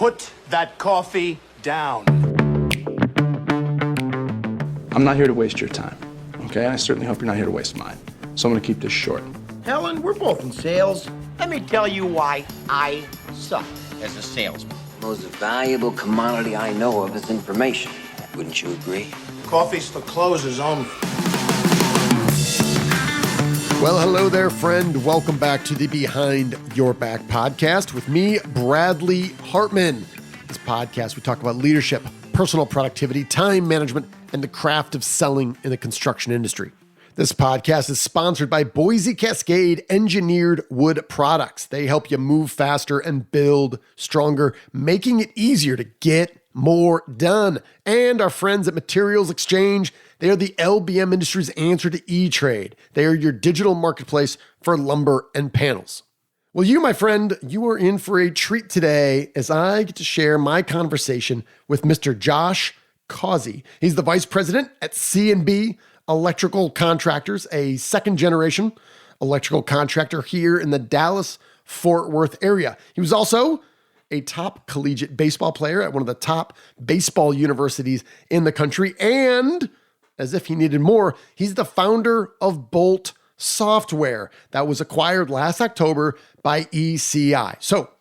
Put that coffee down. I'm not here to waste your time, okay? I certainly hope you're not here to waste mine. So I'm gonna keep this short. Helen, we're both in sales. Let me tell you why I suck as a salesman. Most valuable commodity I know of is information. Wouldn't you agree? Coffee's for closers only. Well, hello there, friend. Welcome back to the Behind Your Back podcast with me, Bradley Hartman. This podcast, we talk about leadership, personal productivity, time management, and the craft of selling in the construction industry. This podcast is sponsored by Boise Cascade Engineered Wood Products. They help you move faster and build stronger, making it easier to get more done. And our friends at Materials Exchange, they are the LBM industry's answer to E-Trade. They are your digital marketplace for lumber and panels. Well, you, my friend, you are in for a treat today as I get to share my conversation with Mr. Josh Causey. He's the vice president at C&B Electrical Contractors, a second-generation electrical contractor here in the Dallas-Fort Worth area. He was also a top collegiate baseball player at one of the top baseball universities in the country. And as if he needed more, he's the founder of Bolt Software that was acquired last October by ECI. So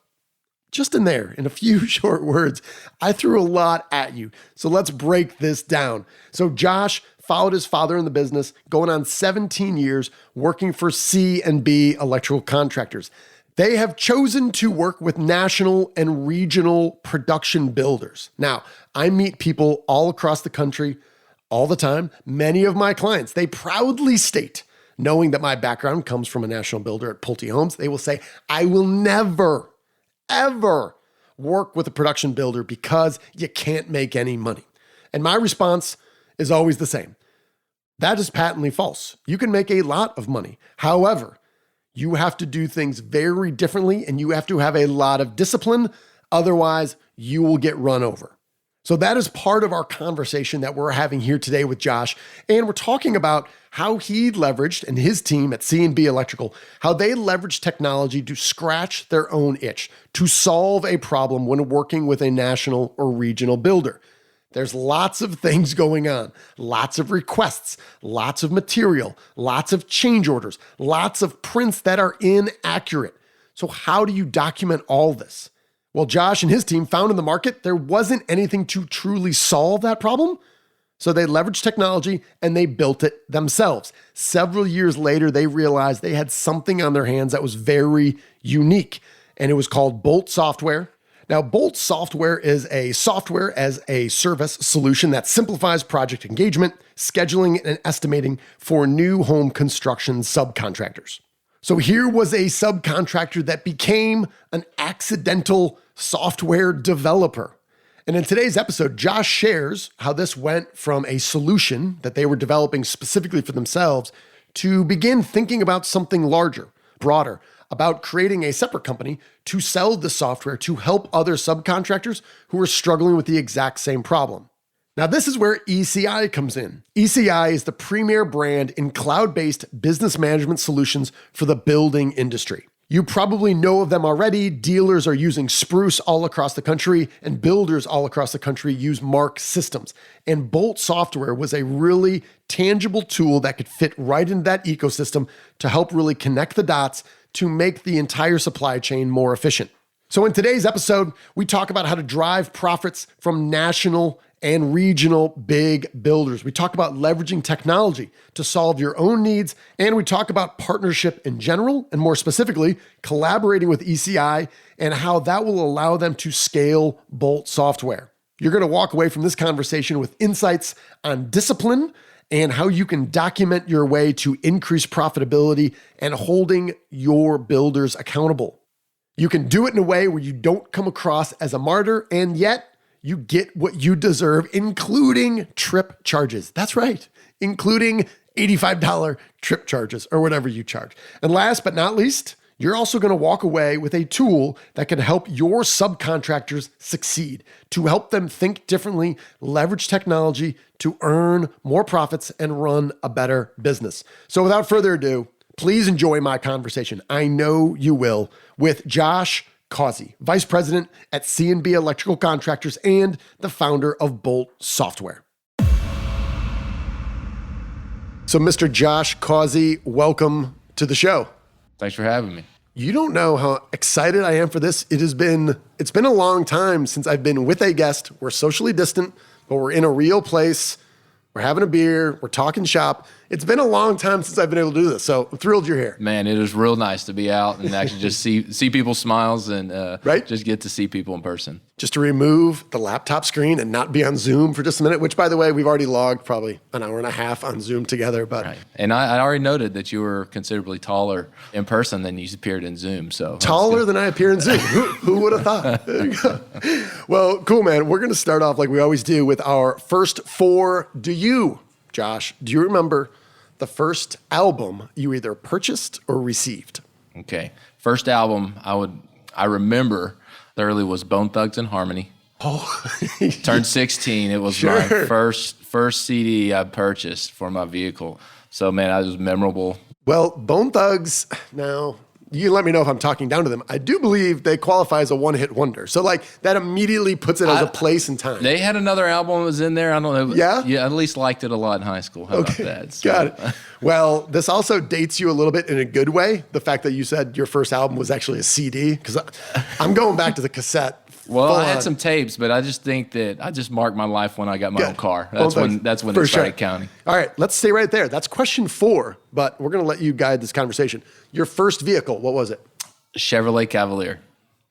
just in there, in a few short words, I threw a lot at you. So let's break this down. So Josh followed his father in the business, going on 17 years working for C&B Electrical Contractors. They have chosen to work with national and regional production builders. Now, I meet people all across the country all the time. Many of my clients, they proudly state, knowing that my background comes from a national builder at Pulte Homes, they will say, I will never, ever work with a production builder because you can't make any money. And my response is always the same. That is patently false. You can make a lot of money. However, you have to do things very differently and you have to have a lot of discipline. Otherwise, you will get run over. So that is part of our conversation that we're having here today with Josh. And we're talking about how he leveraged, and his team at C&B Electrical, how they leveraged technology to scratch their own itch, to solve a problem when working with a national or regional builder. There's lots of things going on, lots of requests, lots of material, lots of change orders, lots of prints that are inaccurate. So how do you document all this? Well, Josh and his team found in the market there wasn't anything to truly solve that problem. So they leveraged technology and they built it themselves. Several years later, they realized they had something on their hands that was very unique, and it was called Bolt Software. Now, Bolt Software is a software as a service solution that simplifies project engagement, scheduling, and estimating for new home construction subcontractors. So here was a subcontractor that became an accidental software developer. And in today's episode, Josh shares how this went from a solution that they were developing specifically for themselves to begin thinking about something larger, broader, about creating a separate company to sell the software to help other subcontractors who are struggling with the exact same problem. Now, this is where ECI comes in. ECI is the premier brand in cloud-based business management solutions for the building industry. You probably know of them already. Dealers are using Spruce all across the country, and builders all across the country use Mark systems. And Bolt Software was a really tangible tool that could fit right into that ecosystem to help really connect the dots to make the entire supply chain more efficient. So in today's episode, we talk about how to drive profits from national and regional big builders. We talk about leveraging technology to solve your own needs, and we talk about partnership in general, and more specifically, collaborating with ECI and how that will allow them to scale Bolt Software. You're going to walk away from this conversation with insights on discipline and how you can document your way to increase profitability and holding your builders accountable. You can do it in a way where you don't come across as a martyr, and yet you get what you deserve, including trip charges. That's right, including $85 trip charges or whatever you charge. And last but not least, you're also going to walk away with a tool that can help your subcontractors succeed, to help them think differently, leverage technology to earn more profits and run a better business. So without further ado, please enjoy my conversation. I know you will, with Josh Causey, Vice President at C&B Electrical Contractors and the founder of Bolt Software. So, Mr. Josh Causey, welcome to the show. Thanks for having me. You don't know how excited I am for this. It's been a long time since I've been with a guest. We're socially distant, but we're in a real place. We're having a beer. We're talking shop. It's been a long time since I've been able to do this. So I'm thrilled you're here. Man, it is real nice to be out and actually just see people's smiles and right? Just get to see people in person. Just to remove the laptop screen and not be on Zoom for just a minute, which, by the way, we've already logged probably an hour and a half on Zoom together. But right. And I already noted that you were considerably taller in person than you appeared in Zoom. So taller than I appear in Zoom. Who would have thought? There you go. Well, cool, man. We're going to start off like we always do with our first four. Josh, do you remember the first album you either purchased or received? Okay. First album I remember thoroughly was Bone Thugs and Harmony. Oh. Turned 16. It was my first CD I purchased for my vehicle. So, man, that was memorable. Well, Bone Thugs, now, you can let me know if I'm talking down to them. I do believe they qualify as a one-hit wonder. So, like, that immediately puts it as a place and time. They had another album that was in there. I don't know. Yeah? Yeah, I at least liked it a lot in high school. How about that? So. Got it. Well, this also dates you a little bit in a good way. The fact that you said your first album was actually a CD, because I'm going back to the cassette. Well, I had some tapes, but I just think that I just marked my life when I got my own car. That's when it started counting. All right, let's stay right there. That's question 4, but we're going to let you guide this conversation. Your first vehicle, what was it? Chevrolet Cavalier.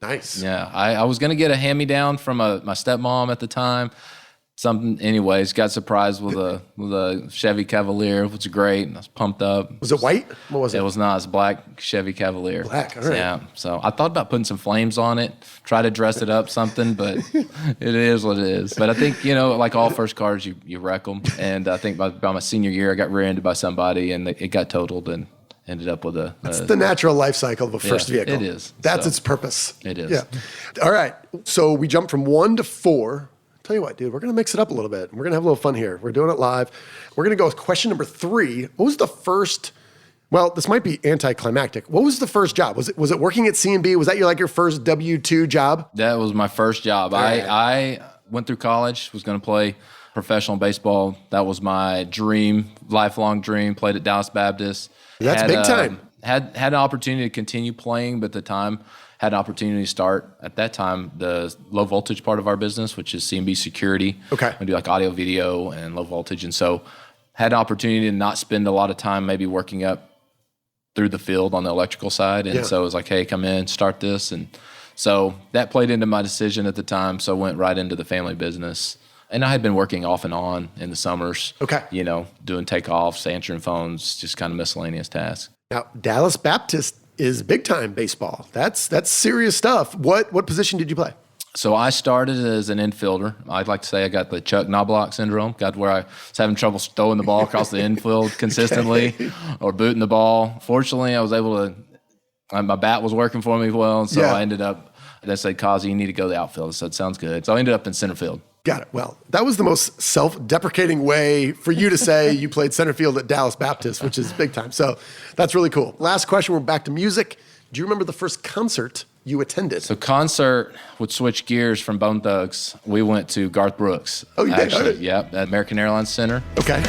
Nice. Yeah, I was going to get a hand-me-down from my stepmom at the time. Anyways, got surprised with a Chevy Cavalier, which was great. I was pumped up. Was it white? What was it? It was not. It's black Chevy Cavalier. Black, all right. Yeah. So I thought about putting some flames on it, try to dress it up something, but it is what it is. But I think, like all first cars, you wreck them. And I think by my senior year, I got rear-ended by somebody, and it got totaled and ended up with a... It's the natural life cycle of a first vehicle. It is. That's its purpose. It is. Yeah. All right. So we jumped from 1 to 4. Tell you what, dude, we're going to mix it up a little bit. We're going to have a little fun here. We're doing it live. We're going to go with question number 3. What was the first, well, this might be anticlimactic. What was the first job? Was it working at C&B? Was that your first W-2 job? That was my first job. Right. I went through college, was going to play professional baseball. That was my dream, lifelong dream. Played at Dallas Baptist. That's big time. Had an opportunity to continue playing, but at the time, had an opportunity to start at that time the low voltage part of our business, which is C&B security. Okay. We do like audio, video, and low voltage. And so had an opportunity to not spend a lot of time maybe working up through the field on the electrical side. And so it was like, hey, come in, start this. And so that played into my decision at the time. So I went right into the family business. And I had been working off and on in the summers. Okay. Doing takeoffs, answering phones, just kind of miscellaneous tasks. Now, Dallas Baptist is big time baseball. That's serious stuff. What position did you play? So I started as an infielder. I'd like to say I got the Chuck Knobloch syndrome, got where I was having trouble throwing the ball across the infield consistently or booting the ball. Fortunately, I was able to, my bat was working for me well, and so I ended up, they said, Causey, you need to go to the outfield. I said, sounds good. So I ended up in center field. Got it. Well, that was the most self-deprecating way for you to say you played center field at Dallas Baptist, which is big time. So that's really cool. Last question, we're back to music. Do you remember the first concert you attended? So concert would switch gears from Bone Thugs. We went to Garth Brooks. Oh, you did? Actually, yep, at American Airlines Center. Okay.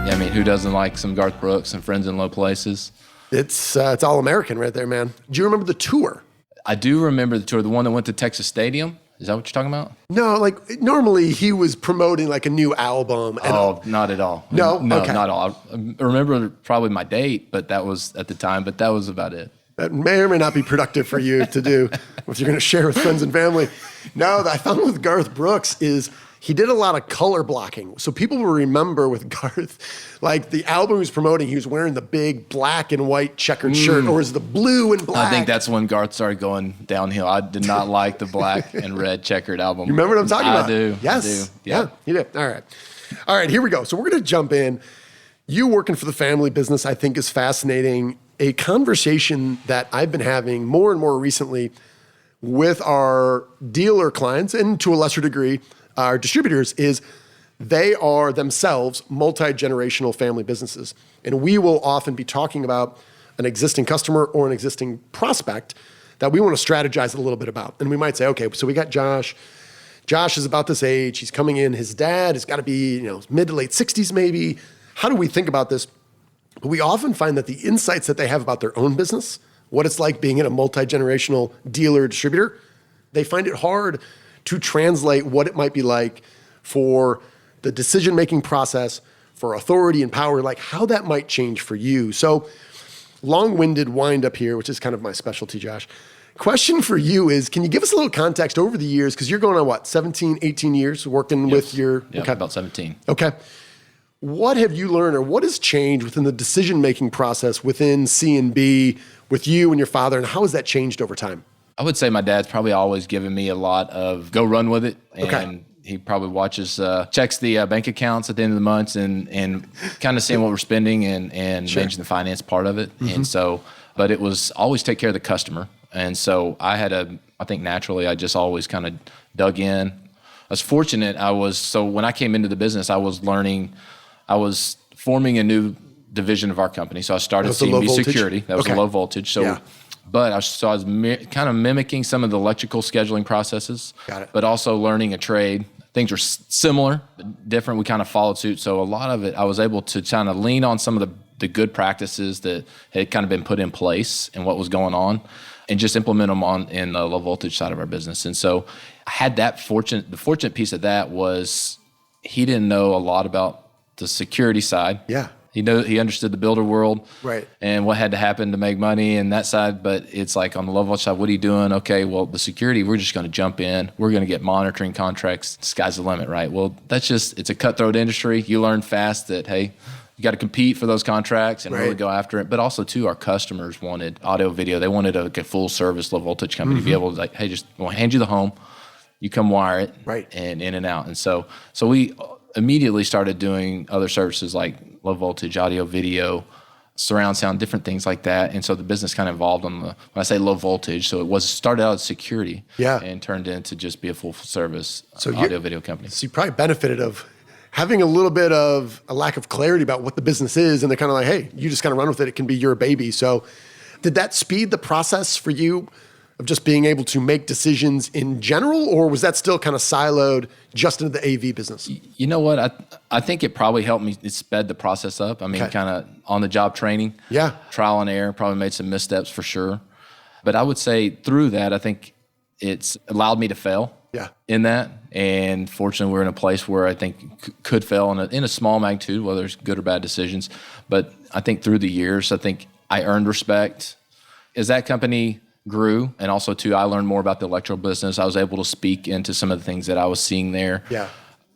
I mean, who doesn't like some Garth Brooks and Friends in Low Places? It's all American right there, man. Do you remember the tour? I do remember the tour, the one that went to Texas Stadium. Is that what you're talking about? No, like normally he was promoting like a new album. And not at all. No? Okay. Not at all. I remember probably my date, but that was at the time, but that was about it. That may or may not be productive for you to do if you're going to share with friends and family. No, I found with Garth Brooks is he did a lot of color blocking. So people will remember with Garth, like the album he was promoting, he was wearing the big black and white checkered shirt, or is the blue and black? I think that's when Garth started going downhill. I did not like the black and red checkered album. You remember what I'm talking about? I do. Yes. I do. Yeah, you did. All right, here we go. So we're going to jump in. You working for the family business, I think, is fascinating. A conversation that I've been having more and more recently with our dealer clients, and to a lesser degree, our distributors is they are themselves multi-generational family businesses. And we will often be talking about an existing customer or an existing prospect that we want to strategize a little bit about. And we might say, okay, so we got Josh. Josh is about this age. He's coming in. His dad has got to be, mid to late 60s maybe. How do we think about this? But we often find that the insights that they have about their own business, what it's like being in a multi-generational dealer distributor, they find it hard to translate what it might be like for the decision-making process, for authority and power, like how that might change for you. So long-winded wind up here, which is kind of my specialty, Josh. Question for you is, can you give us a little context over the years? Because you're going on what, 17, 18 years working with your... Yeah, okay. about 17. Okay. What have you learned or what has changed within the decision-making process within C&B with you and your father, and how has that changed over time? I would say my dad's probably always given me a lot of go run with it. And Okay. he probably watches, checks the bank accounts at the end of the month and kind of seeing what we're spending and managing the finance part of it. And so, but it was always take care of the customer. And so I think naturally I just always kind of dug in. I was fortunate. So when I came into the business, I was forming a new division of our company. So I started That was the low C&B voltage? Security. That was Okay. a low voltage. So, Yeah. but I was kind of mimicking some of the electrical scheduling processes, Got it. but also learning a trade. Things were similar, but different. We kind of followed suit. So a lot of it, I was able to kind of lean on some of the good practices that had kind of been put in place and what was going on, and just implement them in the low voltage side of our business. And so I had the fortunate piece of that was he didn't know a lot about the security side. Yeah. He understood the builder world, Right. and what had to happen to make money and that side. But it's like on the low voltage side, what are you doing? Okay, well, the security, we're just going to jump in. We're going to get monitoring contracts. Sky's the limit, right? Well, it's a cutthroat industry. You learn fast that, hey, you got to compete for those contracts and really Right. go after it. But also, too, our customers wanted audio, video. They wanted a full service low voltage company to be able to, like, hey, we'll hand you the home. You come wire it, Right. and in and out. And so we immediately started doing other services like low voltage, audio, video, surround sound, different things like that. And so the business kind of evolved when I say low voltage, so it started out as security, Yeah. and turned into just be a full service So audio, video company. So you probably benefited of having a little bit of a lack of clarity about what the business is, and they're kind of like, hey, you just kind of run with it. It can be your baby. So did that speed the process for you of just being able to make decisions in general, or was that still kind of siloed just into the AV business? You know what? I think it probably helped me. It sped the process up. I mean, Okay. kind of on the job training. Yeah. Trial and error, probably made some missteps for sure. But I would say through that, I think it's allowed me to fail. Yeah. In that. And fortunately, we're in a place where I think could fail in a small magnitude, whether it's good or bad decisions. But I think through the years, I think I earned respect. As that company grew, and also too, I learned more about the electrical business. I was able to speak into some of the things that I was seeing there, Yeah.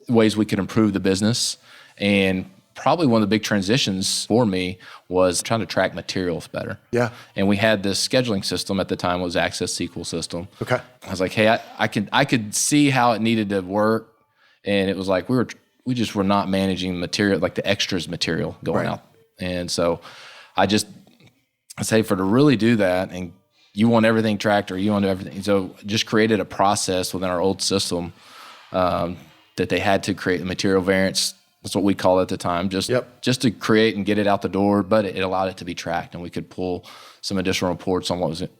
ways we could improve the business. And probably one of the big transitions for me was trying to track materials better. Yeah. And we had this scheduling system at the time, was Access SQL system. Okay. I was like, hey, I could see how it needed to work, and it was like we just were not managing material, like the extras material going Right. out. And so I say to really do that, and you want everything tracked, or you want everything. So just created a process within our old system that they had to create a material variance. That's what we call it at the time, just to create and get it out the door. But it allowed it to be tracked, and we could pull some additional reports on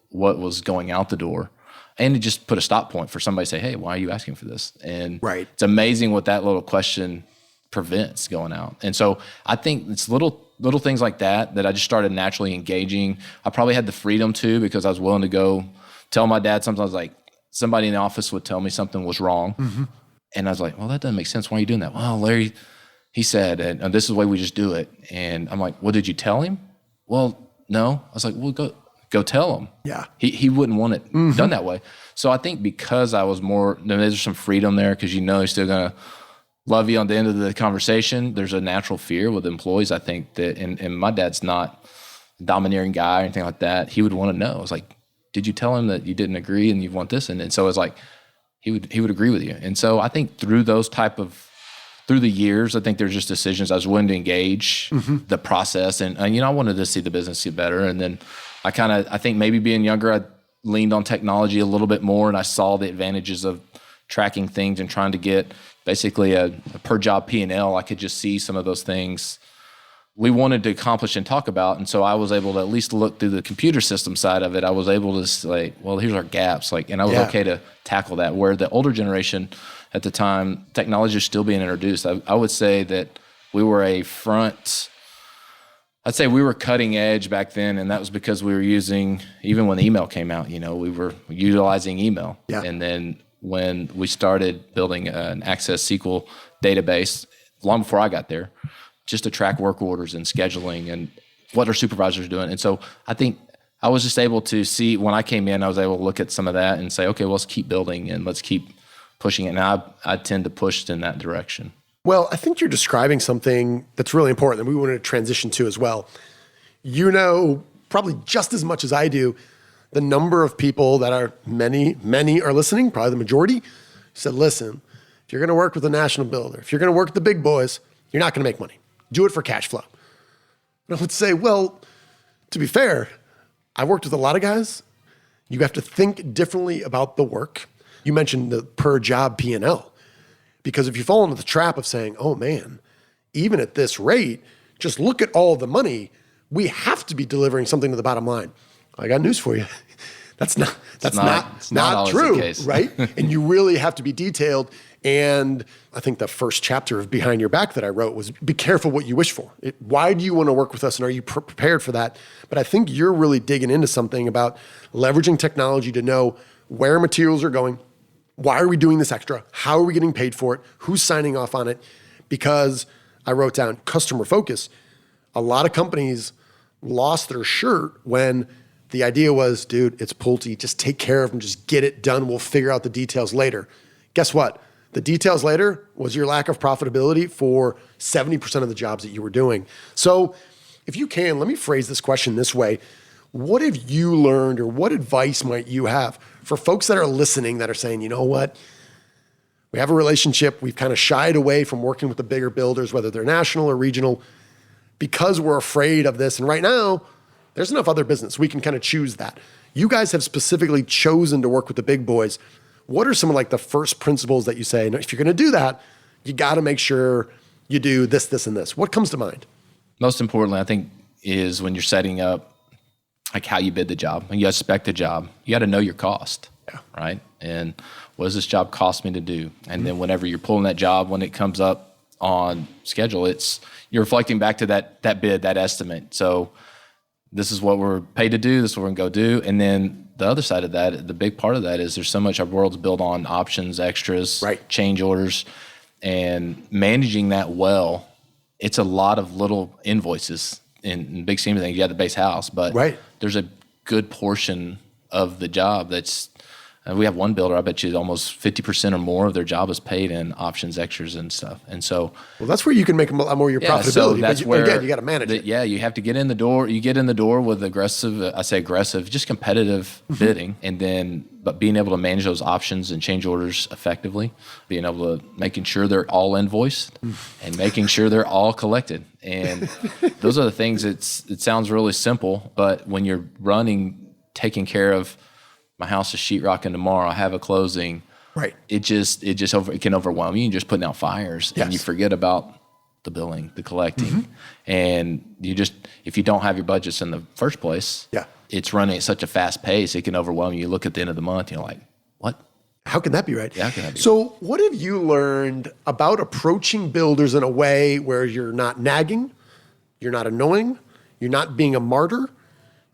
what was going out the door, and it just put a stop point for somebody to say, "Hey, why are you asking for this?" And Right. it's amazing what that little question prevents going out. And so I think it's little things like that I just started naturally engaging. I probably had the freedom to, because I was willing to go tell my dad. Sometimes, like, somebody in the office would tell me something was wrong, and I was like, "Well, that doesn't make sense. Why are you doing that?" "Well, Larry, he said, and this is the way we just do it." And I'm like, "Well, did you tell him?" "Well, no." I was like, "Well, go tell him." Yeah. He wouldn't want it done that way. So I think because I was more, there's some freedom there, because he's still gonna love you on the end of the conversation. There's a natural fear with employees, I think, that, and my dad's not a domineering guy or anything like that. He would want to know. I was like, "Did you tell him that you didn't agree and you want this?" And so it's like, he would agree with you. And so I think through the years, I think there's just decisions I was willing to engage the process, and I wanted to see the business get better. And then I think maybe being younger, I leaned on technology a little bit more, and I saw the advantages of tracking things and trying to get basically a per job P&L. I could just see some of those things we wanted to accomplish and talk about. And so I was able to at least look through the computer system side of it. I was able to say, well, here's our gaps. And I was okay to tackle that. Where the older generation at the time, technology is still being introduced. I would say that we were I'd say we were cutting edge back then. And that was because we were using, even when email came out, we were utilizing email. Yeah. And then when we started building an Access SQL database, long before I got there, just to track work orders and scheduling and what our supervisors are doing. And so I think I was just able to see, when I came in, I was able to look at some of that and say, okay, well, let's keep building and let's keep pushing it. And I tend to push in that direction. Well, I think you're describing something that's really important that we wanted to transition to as well. Probably just as much as I do, the number of people that are, many are listening, probably the majority, said, listen, if you're going to work with a national builder, if you're going to work with the big boys, you're not going to make money. Do it for cash flow. And I would say, well, to be fair, I've worked with a lot of guys. You have to think differently about the work. You mentioned the per job P&L. Because if you fall into the trap of saying, oh man, even at this rate, just look at all the money, we have to be delivering something to the bottom line. I got news for you. That's not true, right? And you really have to be detailed. And I think the first chapter of Behind Your Back that I wrote was be careful what you wish for. Why do you want to work with us, and are you prepared for that? But I think you're really digging into something about leveraging technology to know where materials are going. Why are we doing this extra? How are we getting paid for it? Who's signing off on it? Because I wrote down customer focus. A lot of companies lost their shirt when the idea was, dude, it's Pulte. Just take care of them. Just get it done. We'll figure out the details later. Guess what? The details later was your lack of profitability for 70% of the jobs that you were doing. So if you can, let me phrase this question this way. What have you learned, or what advice might you have for folks that are listening that are saying, you know what? We have a relationship. We've kind of shied away from working with the bigger builders, whether they're national or regional, because we're afraid of this. And right now, there's enough other business. We can kind of choose that. You guys have specifically chosen to work with the big boys. What are some of the first principles that you say, no, if you're going to do that, you got to make sure you do this, this, and this? What comes to mind? Most importantly, I think, is when you're setting up how you bid the job and you spec the job, you got to know your cost, right? And what does this job cost me to do? And then whenever you're pulling that job, when it comes up on schedule, you're reflecting back to that bid, that estimate. So this is what we're paid to do. This is what we're going to go do. And then the other side of that, the big part of that is there's so much, our world's built on options, extras, change orders, and managing that well. It's a lot of little invoices. In big scheme of things, you have the base house, but there's a good portion of the job that's, we have one builder, I bet you almost 50% or more of their job is paid in options, extras, and stuff. And so, well, that's where you can make a lot more of your profitability. So that's where, again, you got to manage it. Yeah, you have to get in the door. You get in the door with aggressive, just competitive bidding, and then, but being able to manage those options and change orders effectively, being able to making sure they're all invoiced and making sure they're all collected. And those are the things. It sounds really simple, but when you're taking care of, my house is sheetrocking tomorrow, I have a closing. Right. It can overwhelm you. You're just putting out fires, and you forget about the billing, the collecting, and if you don't have your budgets in the first place, it's running at such a fast pace, it can overwhelm you. You look at the end of the month, you're like, what? How can that be right? Yeah, how can that be So what have you learned about approaching builders in a way where you're not nagging, you're not annoying, you're not being a martyr,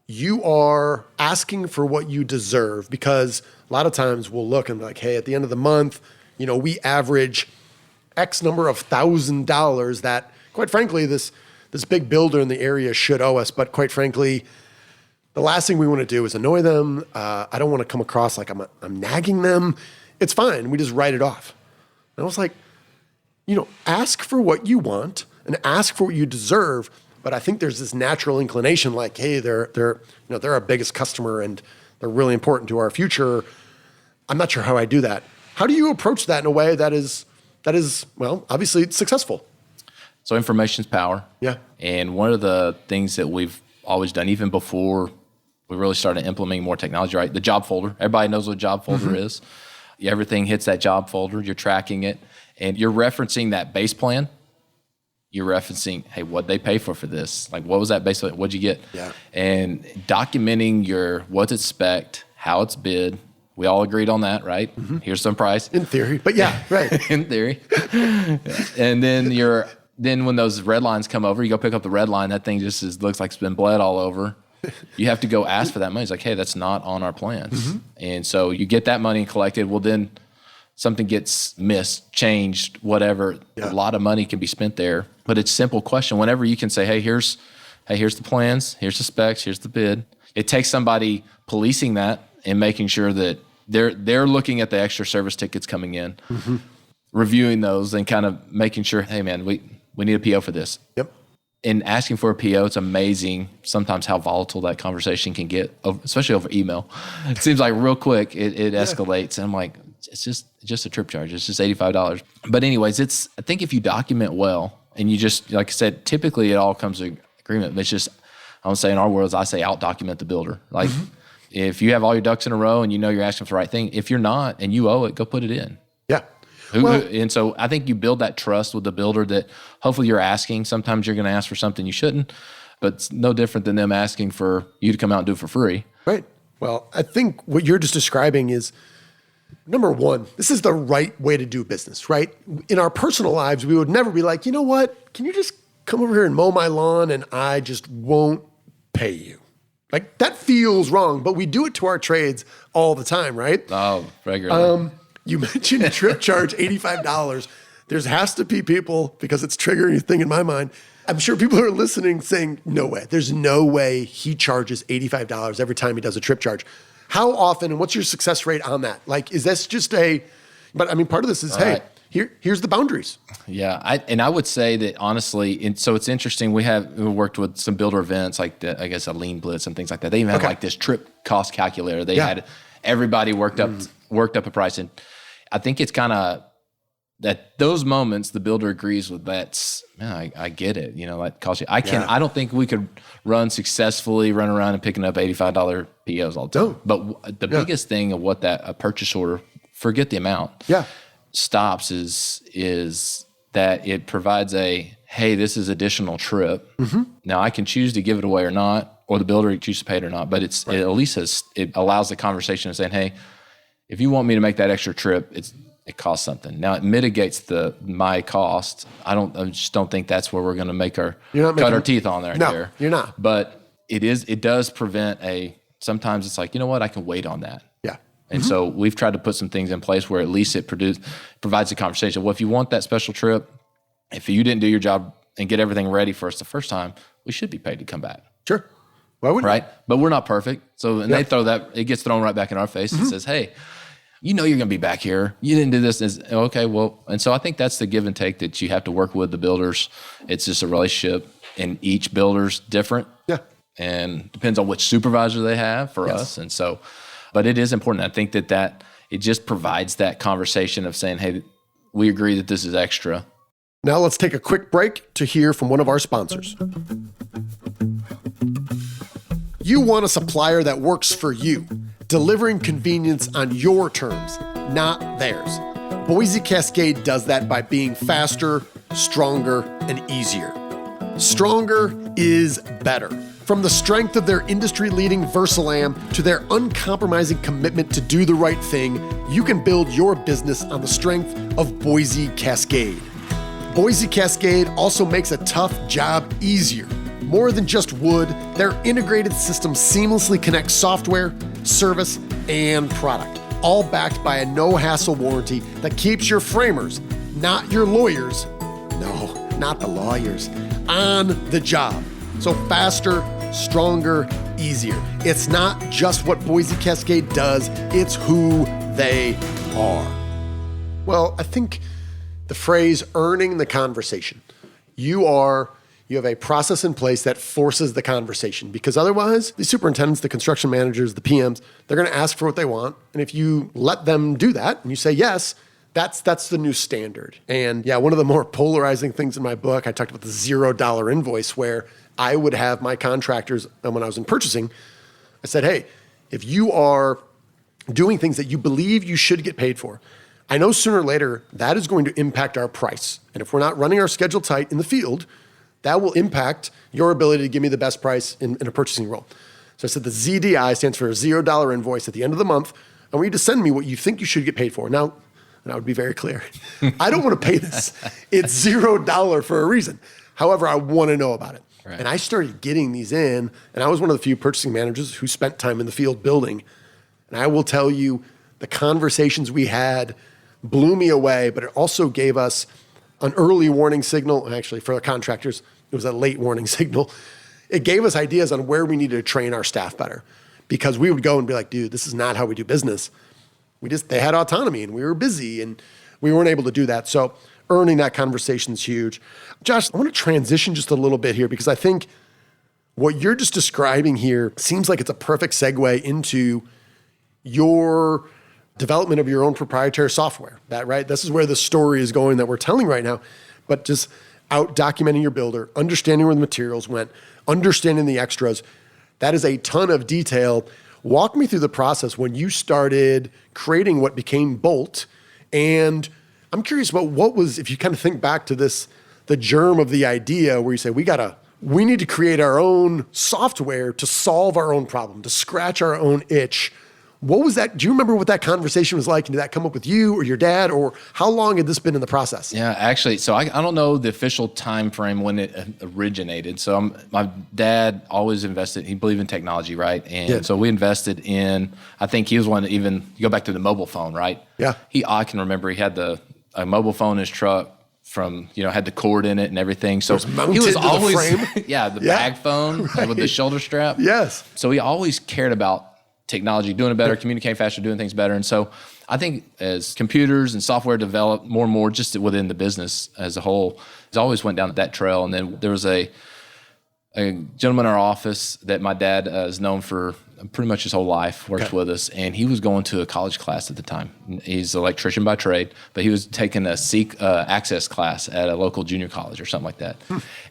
you are asking for what you deserve? Because a lot of times we'll look and be like, hey, at the end of the month, we average X number of $1,000 that, quite frankly, this big builder in the area should owe us. But quite frankly, the last thing we want to do is annoy them. I don't want to come across like I'm nagging them. It's fine. We just write it off. And I was like, ask for what you want and ask for what you deserve. But I think there's this natural inclination like, hey, they're our biggest customer and they're really important to our future. I'm not sure how I do that. How do you approach that in a way that is, well, obviously successful? So information's power. Yeah. And one of the things that we've always done, even before we really started implementing more technology, right? The job folder. Everybody knows what a job folder is. Everything hits that job folder. You're tracking it. and you're referencing that base plan. You're referencing, hey, what'd they pay for this? Like, what was that base plan? What'd you get? Yeah. And documenting what's its spec'd, how it's bid. We all agreed on that, right? Mm-hmm. Here's some price. In theory, but yeah, right. In theory. And then when those red lines come over, you go pick up the red line, that thing looks like it's been bled all over. You have to go ask for that money. It's like, hey, that's not on our plans. Mm-hmm. And so you get that money collected. Well, then something gets missed, changed, whatever. Yeah. A lot of money can be spent there. But it's a simple question. Whenever you can say, hey, here's the plans, here's the specs, here's the bid. It takes somebody policing that and making sure that they're looking at the extra service tickets coming in, mm-hmm. reviewing those and kind of making sure, hey, man, we need a PO for this. Yep. In asking for a PO, it's amazing sometimes how volatile that conversation can get, especially over email. It seems like real quick it escalates. And I'm like, it's just a trip charge. It's just $85. But anyways, I think if you document well and you just, like I said, typically it all comes to agreement. But it's just, I would say in our world, I say out-document the builder. Like if you have all your ducks in a row and you know you're asking for the right thing, if you're not and you owe it, go put it in. Yeah. And so I think you build that trust with the builder that hopefully you're asking. Sometimes you're going to ask for something you shouldn't, but it's no different than them asking for you to come out and do it for free. Right. Well, I think what you're just describing is, number one, this is the right way to do business, right? In our personal lives, we would never be like, you know what? Can you just come over here and mow my lawn and I just won't pay you? Like that feels wrong, but we do it to our trades all the time, right? Oh, regularly. You mentioned a trip charge, $85. There has to be people, because it's triggering a thing in my mind. I'm sure people are listening saying, no way. There's no way he charges $85 every time he does a trip charge. How often, and what's your success rate on that? Like, is this just but I mean, part of this is, hey, here's the boundaries. Yeah, I would say that honestly, so it's interesting. We worked with some builder events like I guess a lean blitz and things like that. They even had like this trip cost calculator. They had everybody worked up a price, and I think it's kind of that those moments the builder agrees with. I get it. You know, that costs you. I don't think we could run around and picking up $85 POs all the time. No. But the biggest thing of what a purchase order, forget the amount. Yeah. Stops is that it provides hey, this is additional trip. Mm-hmm. Now I can choose to give it away or not, or the builder can choose to pay it or not, but it at least it allows the conversation of saying, hey, if you want me to make that extra trip, it costs something. Now it mitigates my cost. I just don't think that's where we're going to cut our teeth on there. No, you're not. But it does prevent sometimes it's like, you know what, I can wait on that. Yeah. And so we've tried to put some things in place where at least it provides a conversation. Well, if you want that special trip, if you didn't do your job and get everything ready for us the first time, we should be paid to come back. Sure. Why wouldn't right? But we're not perfect. So they throw it gets thrown right back in our face and says, hey, you know you're going to be back here. You didn't do this. Okay, well, and so I think that's the give and take that you have to work with the builders. It's just a relationship, and each builder's different. Yeah. And depends on which supervisor they have for us. And so, but it is important. I think that it just provides that conversation of saying, hey, we agree that this is extra. Now let's take a quick break to hear from one of our sponsors. You want a supplier that works for you, delivering convenience on your terms, not theirs. Boise Cascade does that by being faster, stronger, and easier. Stronger is better. From the strength of their industry-leading Versalam to their uncompromising commitment to do the right thing, you can build your business on the strength of Boise Cascade. Boise Cascade also makes a tough job easier. More than just wood, their integrated system seamlessly connects software, service, and product, all backed by a no-hassle warranty that keeps your framers, not your lawyers, no, not the lawyers, on the job. So faster, stronger, easier. It's not just what Boise Cascade does, it's who they are. Well, I think the phrase earning the conversation, you have a process in place that forces the conversation, because otherwise the superintendents, the construction managers, the PMs, they're going to ask for what they want. And if you let them do that and you say yes, that's the new standard. And yeah, one of the more polarizing things in my book, I talked about the $0 invoice, where I would have my contractors, and when I was in purchasing, I said, hey, if you are doing things that you believe you should get paid for, I know sooner or later that is going to impact our price. And if we're not running our schedule tight in the field, that will impact your ability to give me the best price in a purchasing role. So I said the ZDI stands for a $0 invoice at the end of the month. I want you to send me what you think you should get paid for. Now, and I would be very clear. I don't want to pay this. It's $0 for a reason. However, I want to know about it. Right. And I started getting these in, and I was one of the few purchasing managers who spent time in the field building. And I will tell you, the conversations we had blew me away, but it also gave us an early warning signal. Actually, for the contractors, it was a late warning signal. It gave us ideas on where we needed to train our staff better, because we would go and be like, dude, this is not how we do business. They had autonomy and we were busy and we weren't able to do that. So earning that conversation is huge. Josh, I want to transition just a little bit here, because I think what you're just describing here seems like it's a perfect segue into your development of your own proprietary software. Right? This is where the story is going that we're telling right now. But just out documenting your builder, understanding where the materials went, understanding the extras. That is a ton of detail. Walk me through the process when you started creating what became Bolt. And I'm curious about what was, if you kind of think back to this, the germ of the idea where you say, we need to create our own software to solve our own problem, to scratch our own itch. What was that? Do you remember what that conversation was like? And did that come up with you or your dad, or how long had this been in the process? Yeah, actually, so I don't know the official time frame when it originated. So my dad always invested, he believed in technology, right? And so we invested in, I think he was one that even, you go back to the mobile phone, right? Yeah. I can remember he had a mobile phone in his truck from, had the cord in it and everything. So he was always, the bag phone with the shoulder strap. Yes. So he always cared about technology, doing it better, communicating faster, doing things better. And so I think as computers and software develop more and more just within the business as a whole, it always went down that trail. And then there was a gentleman in our office that my dad is known for pretty much his whole life, works with us, and he was going to a college class at the time. He's an electrician by trade, but he was taking a access class at a local junior college or something like that.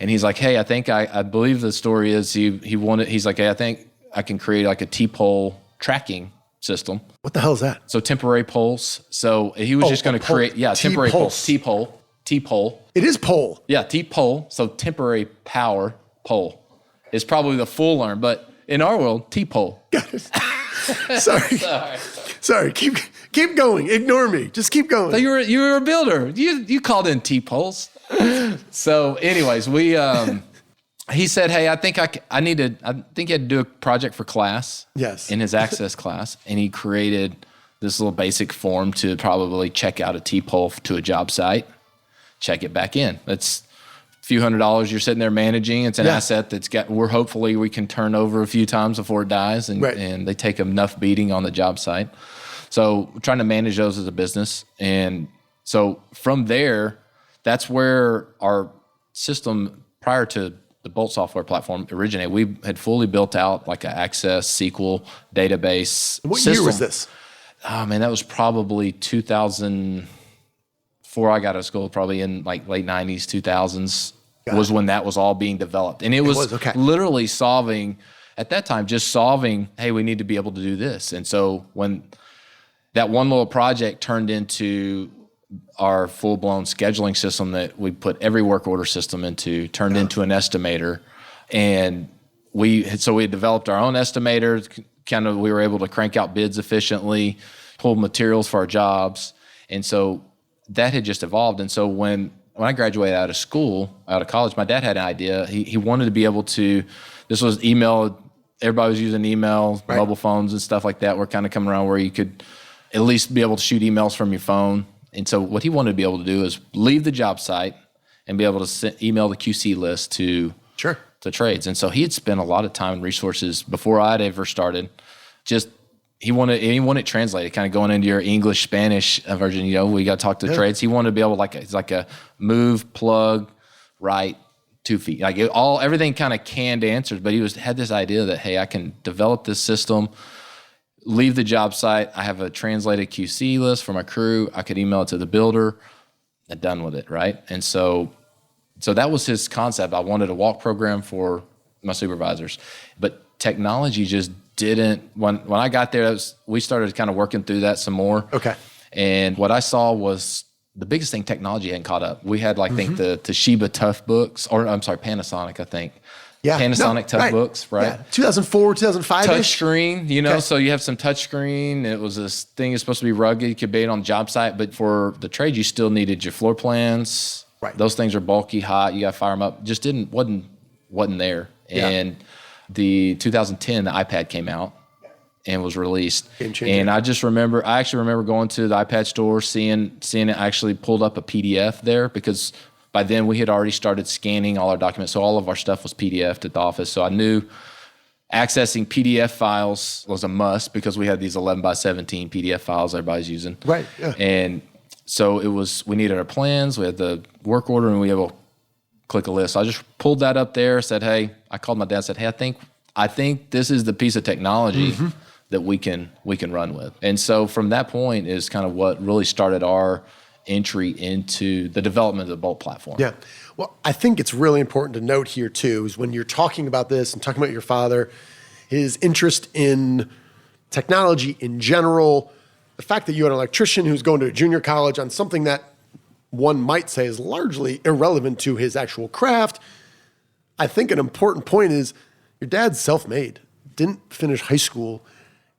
And he's like, hey, I believe the story is he's like, hey, I think I can create like a T-pole tracking system. What the hell is that? So temporary poles. So he was just going to create, temporary poles. T-pole. It is pole. Yeah, T-pole. So temporary power pole is probably the full learn, but in our world, T-pole. Sorry. Keep going. Ignore me. Just keep going. So you were a builder. You called in T-poles. So anyways, he said, hey, I think he had to do a project for class. Yes. In his access class. And he created this little basic form to probably check out a T-pole to a job site, check it back in. That's a few $100s you're sitting there managing. It's an asset hopefully we can turn over a few times before it dies, and they take enough beating on the job site. So we're trying to manage those as a business. And so from there, that's where our system prior to the Bolt software platform originated. We had fully built out like an Access SQL database. What system. year was this? Oh man, that was probably 2000. Before I got out of school, probably in like late 90s, 2000s was when that was all being developed. And it was literally solving, at that time, hey, we need to be able to do this. And so when that one little project turned into our full-blown scheduling system that we put every work order system into, turned into an estimator. And we had developed our own estimator. We were able to crank out bids efficiently, pull materials for our jobs. And so that had just evolved. And so when I graduated out of college, my dad had an idea. He wanted to be able to, this was email, everybody was using email, mobile phones and stuff like that were kind of coming around where you could at least be able to shoot emails from your phone. And so what he wanted to be able to do is leave the job site and be able to email the QC list to trades. And so he had spent a lot of time and resources before I'd ever started. He wanted it translated, kind of going into your English, Spanish version. We got to talk to trades. He wanted to be able to it's like a move, plug, right, 2 feet. Like everything kind of canned answers, but he had this idea that, hey, I can develop this system, leave the job site. I have a translated QC list for my crew. I could email it to the builder. I'm done with it, right? And so that was his concept. I wanted a walk program for my supervisors, but technology just didn't. When I got there, we started kind of working through that some more. Okay. And what I saw was the biggest thing, technology hadn't caught up. We had, like, I think the Toshiba Tough books, or I'm sorry, Panasonic, I think. Yeah. Panasonic Tough books, right? Yeah. 2004, 2005. Touch screen, so you have some touch screen. It was this thing that's supposed to be rugged. You could be it on the job site, but for the trade, you still needed your floor plans. Right. Those things are bulky, hot. You got to fire them up. Just wasn't there. Yeah. And the 2010, the iPad came out and was released. Game changer. And I actually remember going to the iPad store, seeing it actually pulled up a PDF there, because by then we had already started scanning all our documents. So all of our stuff was PDF'd at the office. So I knew accessing PDF files was a must, because we had these 11 by 17 PDF files everybody's using. Right, yeah. And so we needed our plans, we had the work order, and we had to click a list. So I just pulled that up there, said, hey, I called my dad, said, hey, I think this is the piece of technology that we can run with. And so from that point is kind of what really started our entry into the development of the Bolt platform. Yeah. Well, I think it's really important to note here too, is when you're talking about this and talking about your father, his interest in technology in general, the fact that you had an electrician who's going to a junior college on something that one might say is largely irrelevant to his actual craft. I think an important point is your dad's self-made, didn't finish high school.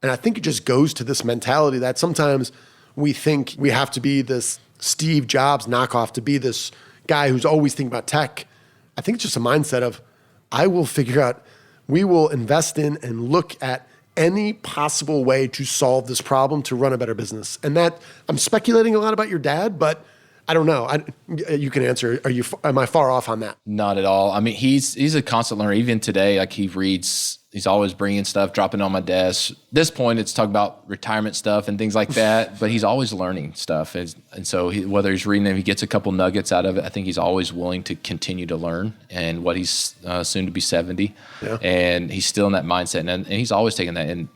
And I think it just goes to this mentality that sometimes we think we have to be this Steve Jobs knockoff, to be this guy who's always thinking about tech. I think it's just a mindset of, we will invest in and look at any possible way to solve this problem to run a better business. And that, I'm speculating a lot about your dad, but I don't know. You can answer. Am I far off on that? Not at all. I mean, he's a constant learner. Even today, like, he's always bringing stuff, dropping on my desk. At this point, it's talking about retirement stuff and things like that, but he's always learning stuff. And so whether he's reading it, he gets a couple nuggets out of it. I think he's always willing to continue to learn. And what he's soon to be 70, and he's still in that mindset. And he's always taking that, and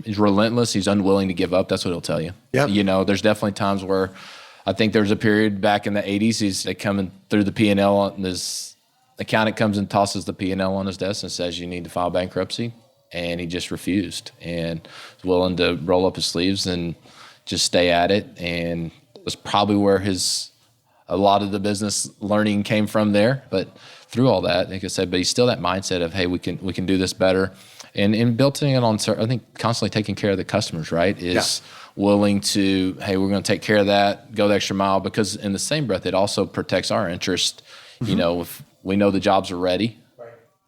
he's relentless. He's unwilling to give up. That's what he'll tell you. Yep. There's definitely times where I think there was a period back in the 80s, he's coming through the P&L, and his accountant comes and tosses the P&L on his desk and says, you need to file bankruptcy. And he just refused, and was willing to roll up his sleeves and just stay at it. And it was probably where a lot of the business learning came from there. But through all that, like I said, but he's still that mindset of, hey, we can do this better. And building it on, I think, constantly taking care of the customers, right, is willing to, hey, we're going to take care of that, go the extra mile, because in the same breath, it also protects our interest. If we know the jobs are ready,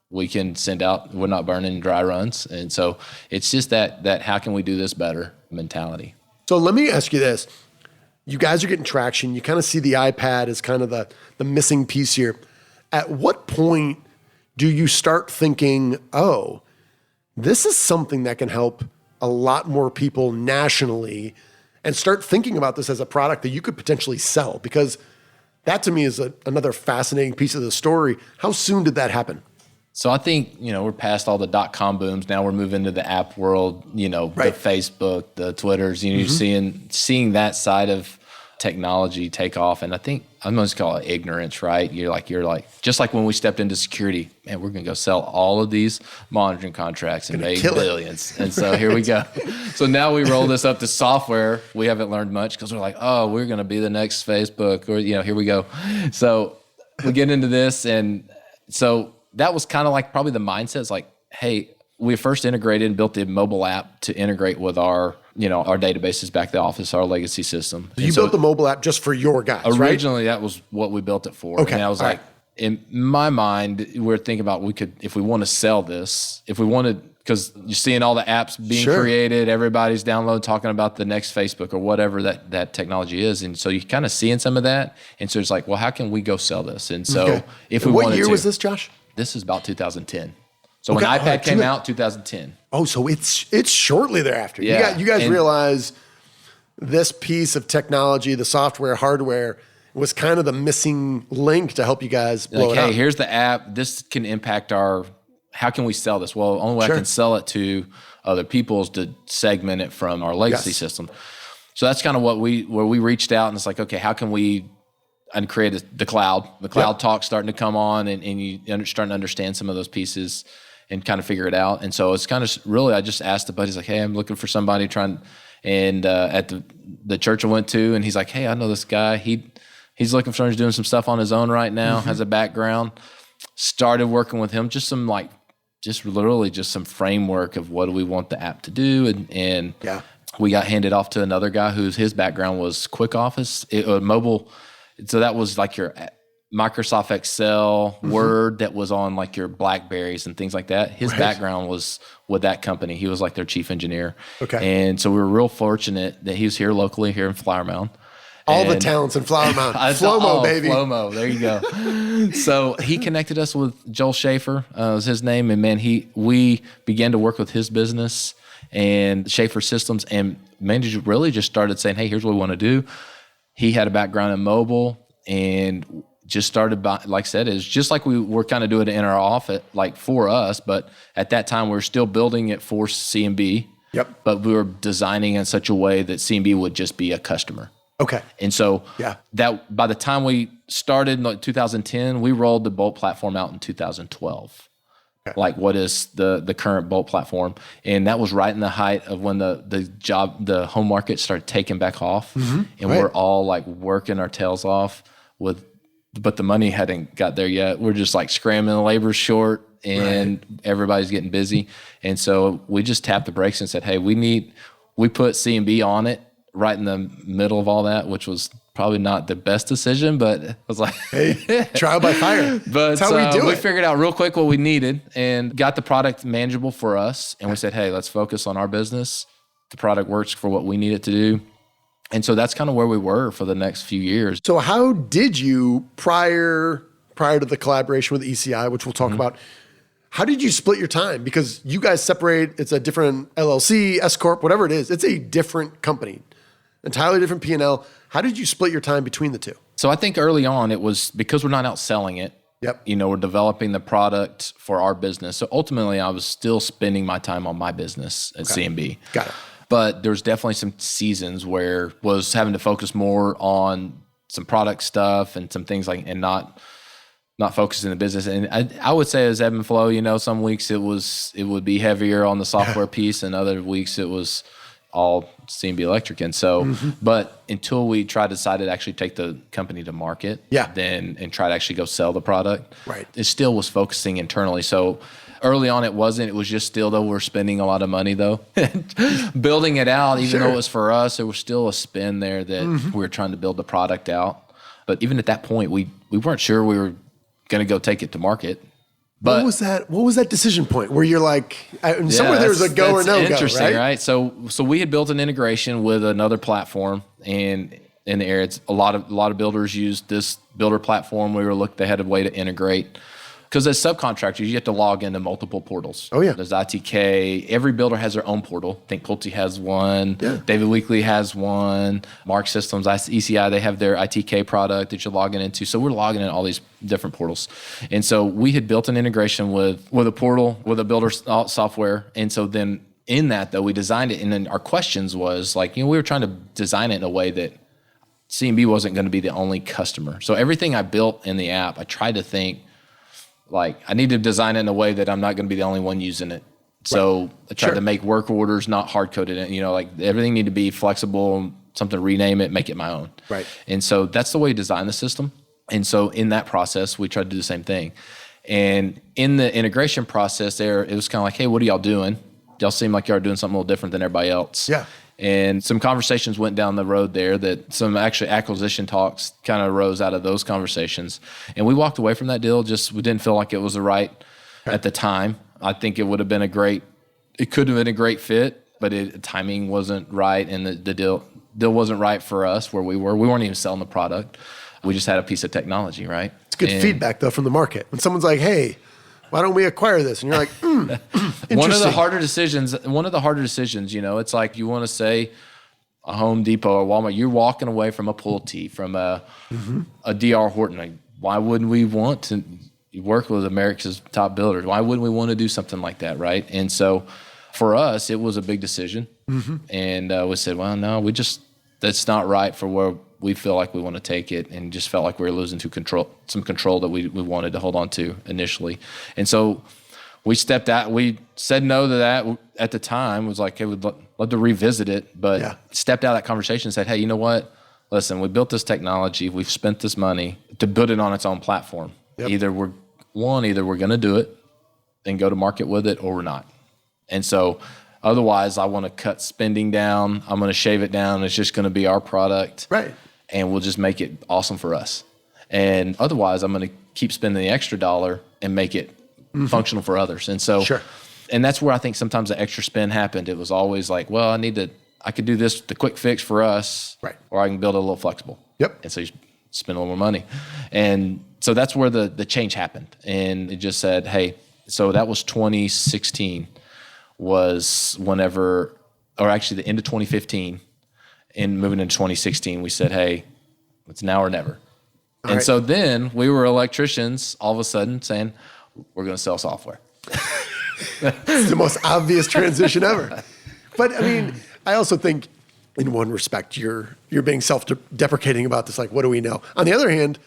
we can send out, we're not burning dry runs. And so it's just that how can we do this better mentality. So let me ask you this. You guys are getting traction. You kind of see the iPad as kind of the missing piece here. At what point do you start thinking, oh, this is something that can help a lot more people nationally, and start thinking about this as a product that you could potentially sell? Because that to me is another fascinating piece of the story. How soon did that happen? So I think, we're past all the .com booms. Now we're moving to the app world, the Facebook, the Twitters, you're seeing that side of technology take off. And I think I'm going to call it ignorance, right? You're like, just like when we stepped into security, man, we're going to go sell all of these monitoring contracts and make billions. And so here we go. So now we roll this up to software. We haven't learned much, because we're like, oh, we're going to be the next Facebook, or, here we go. So we get into this. And so that was kind of like probably the mindset. It's like, hey, we first integrated and built the mobile app to integrate with our databases back at the office, our legacy system. So you built the mobile app just for your guys, right? Originally, that was what we built it for. Okay. And I was like, in my mind, we're thinking about, if we want to sell this, because you're seeing all the apps being created, everybody's downloading, talking about the next Facebook or whatever that technology is. And so you're kind of seeing some of that. And so it's like, well, how can we go sell this? And so if we wanted to. What year was this, Josh? This is about 2010. So when iPad came out, 2010. Oh, so it's shortly thereafter. Yeah. You guys realize this piece of technology, the software, hardware, was kind of the missing link to help you guys blow it up. Hey, here's the app. This can impact how can we sell this? Well, the only way I can sell it to other people is to segment it from our legacy system. So that's kind of where we reached out, and it's like, okay, how can we and create the cloud. The cloud talk's starting to come on, and you're starting to understand some of those pieces and kind of figure it out. And so it's kind of really, I just asked the buddies, like, hey, I'm looking for somebody And at the church I went to, and he's like, hey, I know this guy. He's looking for someone who's doing some stuff on his own right now, has a background. Started working with him, just literally some framework of what do we want the app to do. And we got handed off to another guy his background was quick office, mobile. So that was like your Microsoft Excel, Word that was on like your Blackberries and things like that. His background was with that company. He was like their chief engineer. Okay. And so we were real fortunate that he was here locally, here in Flower Mound. All the talents in Flower Mound. Flomo, baby. Flomo, there you go. So he connected us with Joel Schaefer, was his name. And man, we began to work with his business and Schaefer Systems. And man, really just started saying, hey, here's what we want to do. He had a background in mobile and just started by, like I said, it's just like we were kind of doing it in our office, like for us. But at that time, we were still building it for C&B. Yep. But we were designing in such a way that C&B would just be a customer. Okay. And so that by the time we started in like 2010, we rolled the Bolt platform out in 2012. Okay. Like what is the current Bolt platform. And that was right in the height of when the home market started taking back off. Mm-hmm. And we're all like working our tails off but the money hadn't got there yet. We're just like scrambling, labor's short, and everybody's getting busy. And so we just tapped the brakes and said, hey, we put C&B on it right in the middle of all that, which was probably not the best decision, but it was like, hey, trial by fire. But that's how we do it. We figured out real quick what we needed and got the product manageable for us. And we said, hey, let's focus on our business. The product works for what we need it to do. And so that's kind of where we were for the next few years. So how did you, prior to the collaboration with ECI, which we'll talk about, how did you split your time? Because you guys separate, it's a different LLC, S Corp, whatever it is. It's a different company, entirely different P&L. How did you split your time between the two? So I think early on it was because we're not out selling it. Yep. We're developing the product for our business. So ultimately I was still spending my time on my business at C&B. Got it. But there's definitely some seasons where was having to focus more on some product stuff and some things like, and not focusing the business. And I would say as ebb and flow, some weeks it would be heavier on the software piece and other weeks it was all C&B Electric. And so, but until we decided to actually take the company to market, and try to actually go sell the product, it still was focusing internally. So early on, it was just still, though, we're spending a lot of money, though. Building it out, even though it was for us, there was still a spend there that we were trying to build the product out. But even at that point, we weren't sure we were going to go take it to market. But what was that decision point where you're like, somewhere there's a go or no go, right? Interesting, right? So we had built an integration with another platform, and in the area, it's a lot of builders use this builder platform. They had a way to integrate. Because as subcontractors, you have to log into multiple portals. Oh, yeah. There's ITK. Every builder has their own portal. I think Pulte has one. Yeah. David Weekley has one. Mark Systems, ECI, they have their ITK product that you're logging into. So we're logging in all these different portals. And so we had built an integration with a portal, with a builder software. And so then in that, though, we designed it. And then our questions was like, we were trying to design it in a way that C&B wasn't going to be the only customer. So everything I built in the app, I tried to think, like, I need to design it in a way that I'm not going to be the only one using it. So I tried to make work orders not hard-coded. Like everything need to be flexible, something to rename it, make it my own. Right. And so that's the way we design the system. And so in that process, we tried to do the same thing. And in the integration process there, it was kind of like, hey, what are y'all doing? Y'all seem like y'all are doing something a little different than everybody else. Yeah. And some conversations went down the road there that some actually acquisition talks kind of arose out of those conversations. And we walked away from that deal. We didn't feel like it was the right at the time. I think it would have been it could have been a great fit, but timing wasn't right. And the deal wasn't right for us where we were. We weren't even selling the product. We just had a piece of technology, right? It's good feedback though from the market. When someone's like, hey, why don't we acquire this? And you're like, interesting. One of the harder decisions, it's like you want to say a Home Depot or Walmart, you're walking away from a Pulte, from a DR Horton. Like, why wouldn't we want to work with America's top builders? Why wouldn't we want to do something like that, right? And so for us, it was a big decision. And we said, well, no, that's not right for where we feel like we want to take it, and just felt like we were losing some control that we wanted to hold on to initially. And so we stepped out. We said no to that at the time. It was like, hey, love to revisit it, but Yeah. stepped out of that conversation and said, hey, you know what? Listen, we built this technology. We've spent this money to build it on its own platform. Yep. Either we're going to do it and go to market with it, or we're not. And so otherwise, I want to cut spending down. I'm going to shave it down. It's just going to be our product. Right. And we'll just make it awesome for us. And otherwise, I'm going to keep spending the extra dollar and make it functional for others. And so, Sure. and that's where I think sometimes the extra spend happened. It was always like, well, I could do this, the quick fix for us, right, or I can build it a little flexible. Yep. And so you spend a little more money. And so that's where the change happened. And it just said, hey, so that was 2016 was whenever, or actually the end of 2015 and moving into 2016, we said, hey, it's now or never. All and right. so then we were electricians all of a sudden saying, we're going to sell software. It's the most obvious transition ever. But I mean, I also think in one respect, you're being self-deprecating about this. Like, what do we know? On the other hand,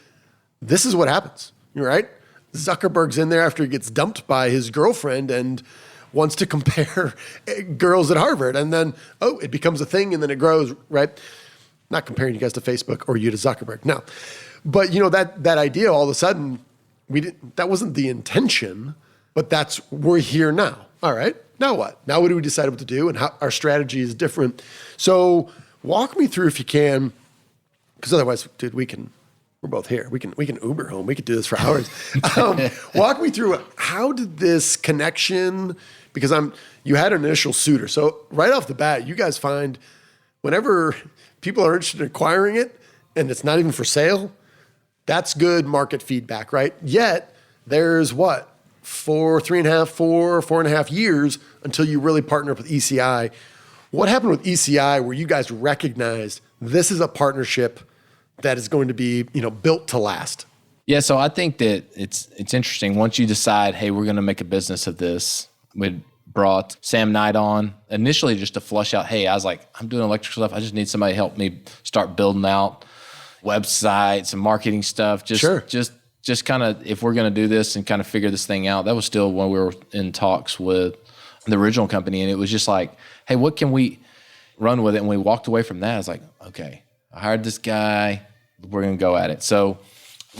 this is what happens, right? Zuckerberg's in there after he gets dumped by his girlfriend and wants to compare girls at Harvard. And then, it becomes a thing and then it grows, right? Not comparing you guys to Facebook or you to Zuckerberg, no. But that idea all of a sudden, that wasn't the intention, but we're here now. All right, now what? Now what do we decide what to do and how our strategy is different? So walk me through if you can, because otherwise, dude, we're both here. We can Uber home. We could do this for hours. Walk me through how did this connection, because you had an initial suitor. So right off the bat, you guys find whenever people are interested in acquiring it and it's not even for sale, that's good market feedback, right? Yet there's 4.5 years until you really partner up with ECI. What happened with ECI where you guys recognized this is a partnership that is going to be, built to last? Yeah, so I think that it's interesting. Once you decide, hey, we're going to make a business of this, we brought Sam Knight on initially just to flush out, hey, I was like, I'm doing electrical stuff. I just need somebody to help me start building out websites and marketing stuff. Just kind of, if we're going to do this and kind of figure this thing out. That was still when we were in talks with the original company. And it was just like, hey, what can we run with it? And we walked away from that. I was like, okay, I hired this guy. We're going to go at it. So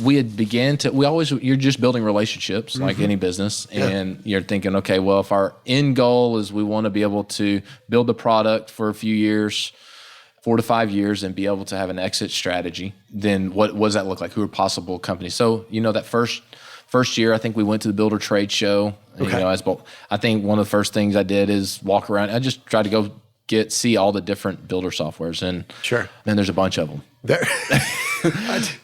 we had you're just building relationships like any business. And you're thinking, okay, well, if our end goal is we want to be able to build the product for a few years, 4 to 5 years, and be able to have an exit strategy, then what does that look like? Who are possible companies? So, that first year, I think we went to the builder trade show. Okay. I think one of the first things I did is walk around. I just tried to go see all the different builder softwares, and there's a bunch of them.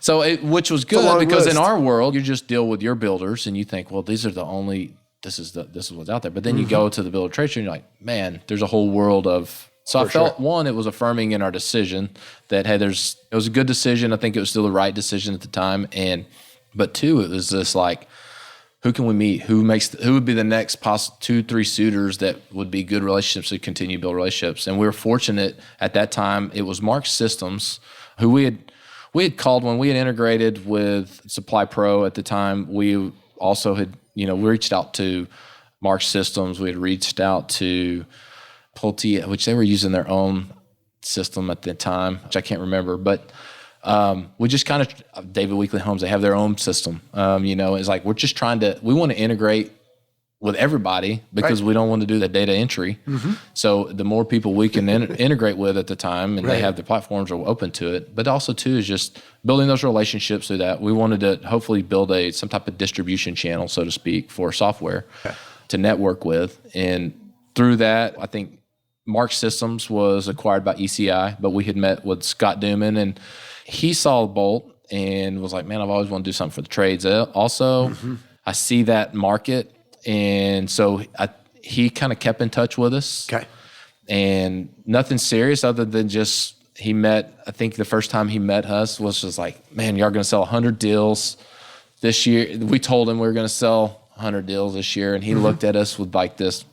So which was good because in our world, you just deal with your builders and you think, well, these are the only, this is what's out there. But then you go to the builder trade show and you're like, man, there's a whole world of. So I felt one, it was affirming in our decision that, hey, it was a good decision. I think it was still the right decision at the time. But two, it was just like, who can we meet? Who would be the next 2-3 suitors that would be good relationships to continue to build relationships? And we were fortunate at that time. It was Mark Systems, who we had called when we had integrated with Supply Pro at the time. We also had, we reached out to Mark Systems. We had reached out to Pulte, which they were using their own system at the time, which I can't remember, but we just kind of, David Weekly Homes, they have their own system. It's like, we want to integrate with everybody because we don't want to do the data entry. So the more people we can integrate with at the time, and they have the platforms are open to it, but also too is just building those relationships so that we wanted to hopefully build some type of distribution channel, so to speak, for software to network with. And through that, I think Mark Systems was acquired by ECI, but we had met with Scott Duman, and he saw Bolt and was like, man, I've always wanted to do something for the trades. Also, I see that market. And so he kind of kept in touch with us. Okay. And nothing serious other than just I think the first time he met us was just like, man, you're going to sell 100 deals this year. We told him we were going to sell 100 deals this year. And he looked at us with like this,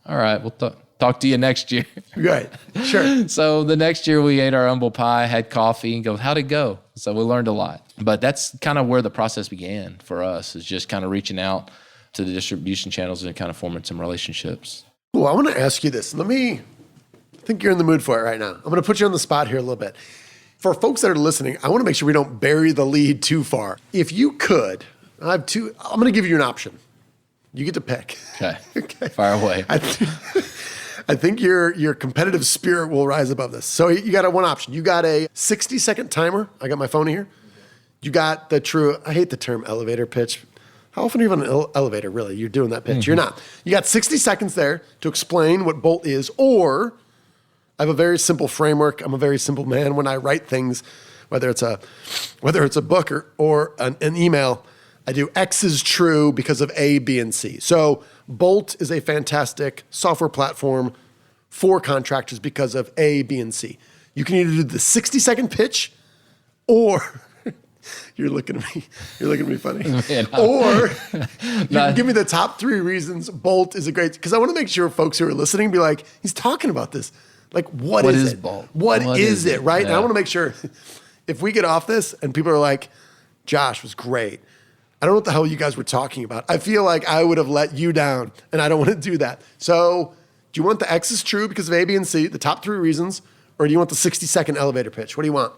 all right, we'll talk to you next year. Right, sure. So the next year we ate our humble pie, had coffee, and how'd it go? So we learned a lot. But that's kind of where the process began for us, is just kind of reaching out to the distribution channels and kind of forming some relationships. Well, I want to ask you this. Let me I think you're in the mood for it right now. I'm going to put you on the spot here a little bit. For folks that are listening, I want to make sure we don't bury the lead too far. If you could, I'm going to give you an option. You get to pick. Okay. Okay. Fire away. I think your competitive spirit will rise above this. So you got one option. You got a 60-second timer. I got my phone here. You got the true, I hate the term elevator pitch. How often are you on an elevator, really? You're doing that pitch. Mm-hmm. You're not. You got 60 seconds there to explain what Bolt is, or I have a very simple framework. I'm a very simple man when I write things, whether it's a book or an email. I do X is true because of A, B, and C. So Bolt is a fantastic software platform for contractors because of A, B, and C. You can either do the 60-second pitch, or you're looking at me funny. Man, or you can give me the top 3 reasons Bolt is a great, because I want to make sure folks who are listening be like, he's talking about this. Like, what is it? Bolt? What is it, right? Yeah. And I want to make sure if we get off this and people are like, Josh was great, I don't know what the hell you guys were talking about. I feel like I would have let you down, and I don't want to do that. So do you want the X is true because of A, B, and C, the top 3 reasons, or do you want the 60-second elevator pitch? What do you want?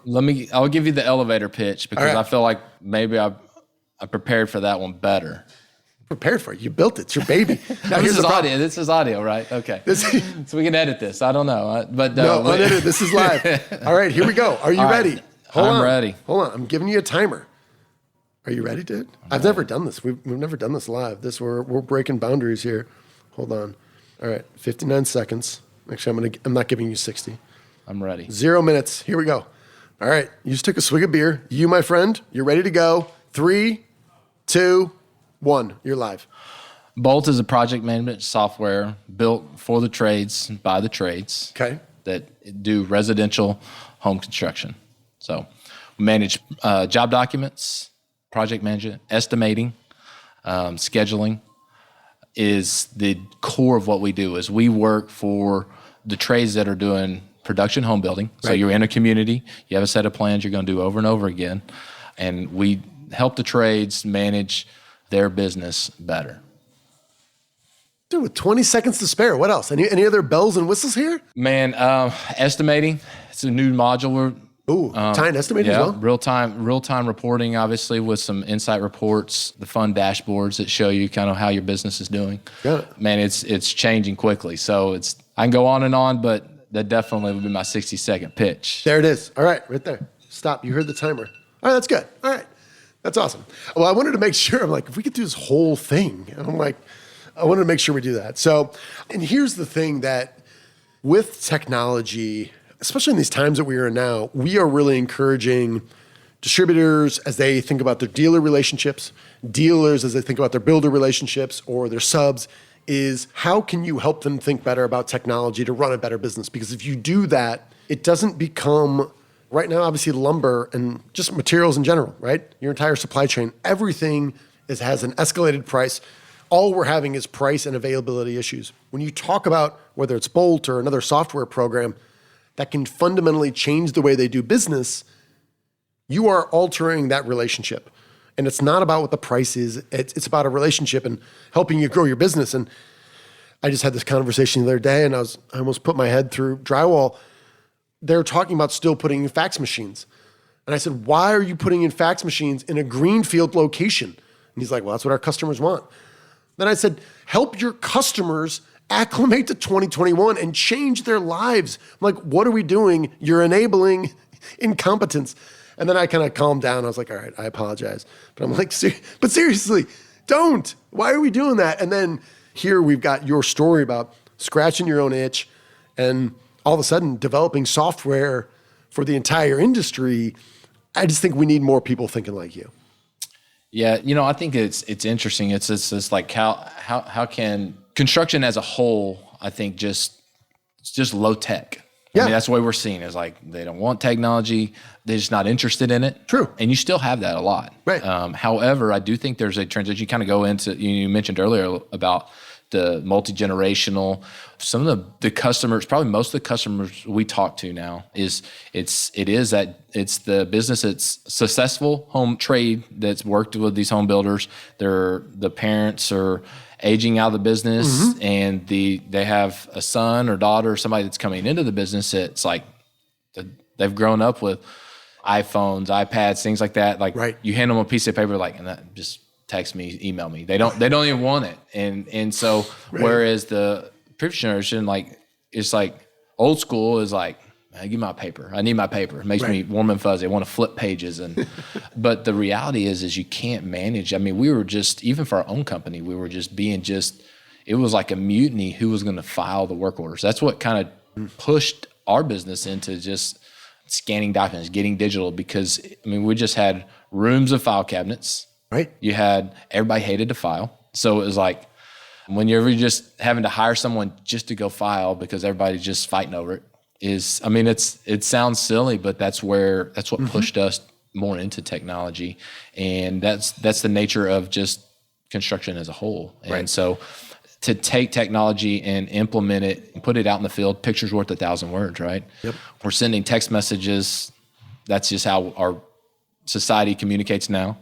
I'll give you the elevator pitch because right. I feel like maybe I prepared for that one better. Prepared for it. You built it. It's your baby. Now, This is audio. This is audio, right? Okay. So we can edit this. I don't know. No, unedited. This is live. All right, here we go. Are you ready? I'm ready. Hold on. I'm giving you a timer. Are you ready, dude? I've never done this. We've never done this live. We're breaking boundaries here. Hold on. All right, 59 seconds. Actually, I'm not giving you 60. I'm ready. 0 minutes. Here we go. All right, you just took a swig of beer. You, my friend, you're ready to go. 3, 2, 1. You're live. Bolt is a project management software built for the trades, by the trades. Okay. That do residential home construction. So we manage job documents, project management, estimating, scheduling is the core of what we do. Is we work for the trades that are doing production home building. So You're in a community, you have a set of plans you're going to do over and over again, and we help the trades manage their business better. Dude, with 20 seconds to spare, what else? Any other bells and whistles here? Man, estimating, it's a new module. Time estimating as well? Real-time reporting, obviously, with some insight reports, the fun dashboards that show you kind of how your business is doing. Yeah. Man, it's changing quickly. So I can go on and on, but that definitely would be my 60-second pitch. There it is. All right, right there. Stop. You heard the timer. All right, that's good. All right. That's awesome. Well, I wanted to make sure, I'm like, if we could do this whole thing, and I'm like, I wanted to make sure we do that. So, and here's the thing that with technology, especially in these times that we are in now, we are really encouraging distributors as they think about their dealer relationships, dealers as they think about their builder relationships or their subs, is how can you help them think better about technology to run a better business? Because if you do that, it doesn't become, right now, obviously lumber and just materials in general, right? Your entire supply chain, everything has an escalated price. All we're having is price and availability issues. When you talk about whether it's Bolt or another software program that can fundamentally change the way they do business, you are altering that relationship. And it's not about what the price is. It's about a relationship and helping you grow your business. And I just had this conversation the other day, and I almost put my head through drywall. They're talking about still putting in fax machines. And I said, why are you putting in fax machines in a greenfield location? And he's like, well, that's what our customers want. Then I said, help your customers acclimate to 2021 and change their lives. I'm like, what are we doing? You're enabling incompetence. And then I kind of calmed down. I was like, all right, I apologize. But I'm like, but seriously, don't. Why are we doing that? And then here we've got your story about scratching your own itch and all of a sudden developing software for the entire industry. I just think we need more people thinking like you. Yeah, I think it's interesting. It's like how can construction as a whole, I think it's just low tech. Yeah. I mean, that's the way we're seeing it. Is like they don't want technology. They're just not interested in it. True. And you still have that a lot. Right. However, I do think there's a transition. You kind of go into, you mentioned earlier about the multi-generational. Some of the customers, probably most of the customers we talk to now it's the business that's successful home trade that's worked with these home builders. The parents are aging out of the business, and they have a son or daughter or somebody that's coming into the business. It's like they've grown up with iPhones, iPads, things like that. Like you hand them a piece of paper, like, and that just text me, email me. They don't even want it. And so whereas the previous generation, like, it's like old school is like, I give my paper. I need my paper. It makes me warm and fuzzy. I want to flip pages. But the reality is you can't manage. I mean, we were just, even for our own company, we were just it was like a mutiny who was going to file the work orders. That's what kind of pushed our business into just scanning documents, getting digital, because, I mean, we just had rooms of file cabinets. Right. Everybody hated to file. So it was like, when you're just having to hire someone just to go file because everybody's just fighting over it, it sounds silly, but that's what pushed us more into technology. And that's the nature of just construction as a whole. And so to take technology and implement it and put it out in the field, picture's worth 1,000 words, right? Yep. We're sending text messages. That's just how our society communicates now.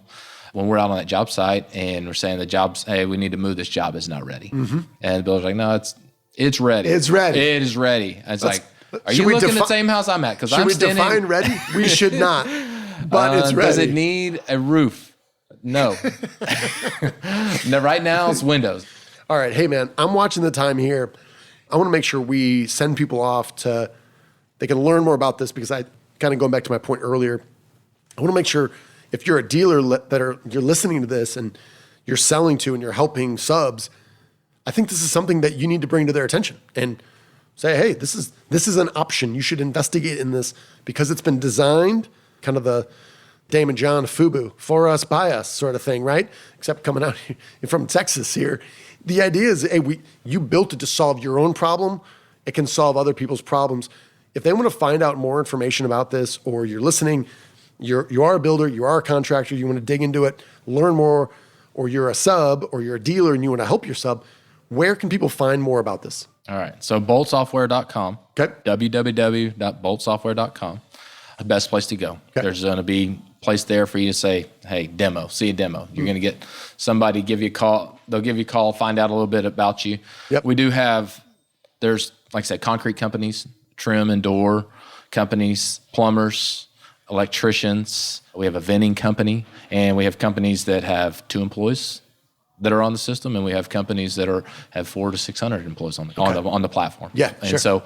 When we're out on that job site and we're saying hey, we need to move this job, it's not ready. And the builder's like, no, it's ready. It's ready. It is ready. It's like, are you looking at the same house I'm at? Because I'm standing. Should we define ready? We should not. But it's ready. Does it need a roof? No. No. Right now it's windows. All right. Hey, man, I'm watching the time here. I want to make sure we send people off they can learn more about this, because I kind of going back to my point earlier. I want to make sure if you're a dealer you're listening to this and you're selling to and you're helping subs, I think this is something that you need to bring to their attention and say, hey, this is an option. You should investigate in this because it's been designed, kind of the Damon John FUBU, for us, by us sort of thing, right? Except coming out from Texas here. The idea is, hey, you built it to solve your own problem. It can solve other people's problems. If they want to find out more information about this, or you're listening, you are a builder, you are a contractor, you want to dig into it, learn more, or you're a sub, or you're a dealer and you want to help your sub, where can people find more about this? All right. So boltsoftware.com. Okay. www.boltsoftware.com. The best place to go. Okay. There's going to be a place there for you to say, hey, see a demo. You're going to get somebody give you a call. They'll give you a call, find out a little bit about you. Yep. We do there's, like I said, concrete companies, trim and door companies, plumbers, electricians. We have a venting company, and we have companies that have 2 employees that are on the system, and we have companies that have 400 to 600 employees on the platform. Yeah, and so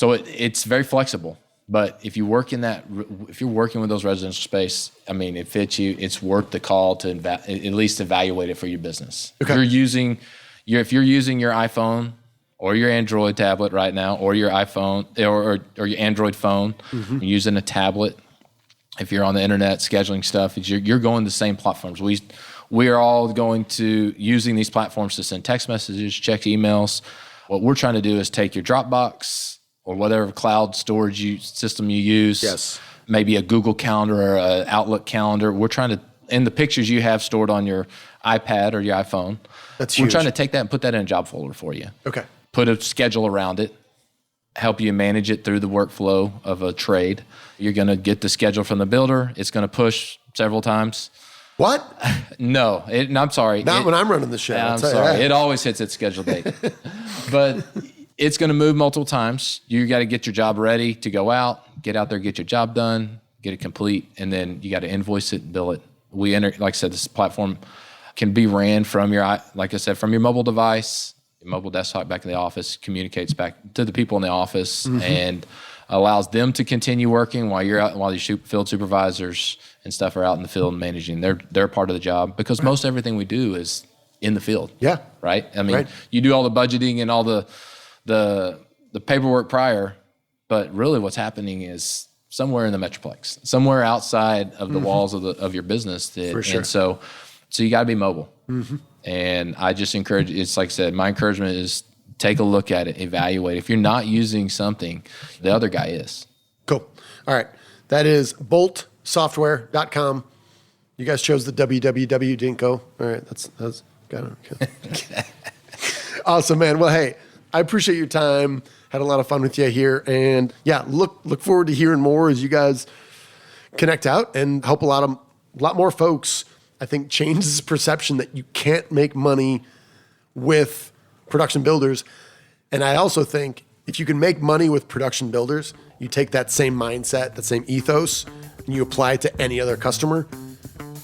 it's very flexible. But if you're working with those residential space, I mean, it fits you. It's worth the call to at least evaluate it for your business. Okay. If you're using your iPhone or your Android tablet right now, or your iPhone or your Android phone, you're using a tablet. If you're on the internet scheduling stuff, you're going to the same platforms. We are all going to using these platforms to send text messages, check emails. What we're trying to do is take your Dropbox or whatever cloud storage system you use, maybe a Google Calendar or an Outlook calendar. We're trying to, in the pictures you have stored on your iPad or your iPhone, we're trying to take that and put that in a job folder for you. Okay. Put a schedule around it, help you manage it through the workflow of a trade. You're going to get the schedule from the builder. It's going to push several times. What? No, I'm sorry. Not when I'm running the show. I'm sorry. It always hits its scheduled date. But it's going to move multiple times. You got to get your job ready to go out, get out there, get your job done, get it complete, and then you got to invoice it and bill it. Like I said, this platform can be ran from from your mobile device, your mobile desktop back in the office, communicates back to the people in the office, and allows them to continue working while you're out, while your field supervisors and stuff are out in the field and managing. They're part of the job, because most everything we do is in the field. Yeah. Right? I mean, you do all the budgeting and all the paperwork prior, but really what's happening is somewhere in the Metroplex, somewhere outside of the walls of your business. For sure. And so you got to be mobile. And I just encourage, it's like I said, my encouragement is take a look at it, evaluate. If you're not using something, the other guy is. Cool. All right. That is boltsoftware.com. You guys chose the www, didn't go. All right. That's got it. Okay. Awesome, man. Well, hey, I appreciate your time. Had a lot of fun with you here. And yeah, look forward to hearing more as you guys connect out and help a lot more folks, I think, change this perception that you can't make money with production builders. And I also think if you can make money with production builders, you take that same mindset, that same ethos, and you apply it to any other customer,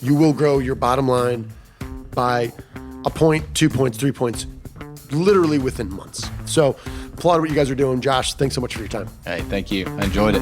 you will grow your bottom line by a point, 2 points, 3 points, literally within months. So applaud what you guys are doing. Josh, thanks so much for your time. Hey, thank you. I enjoyed it.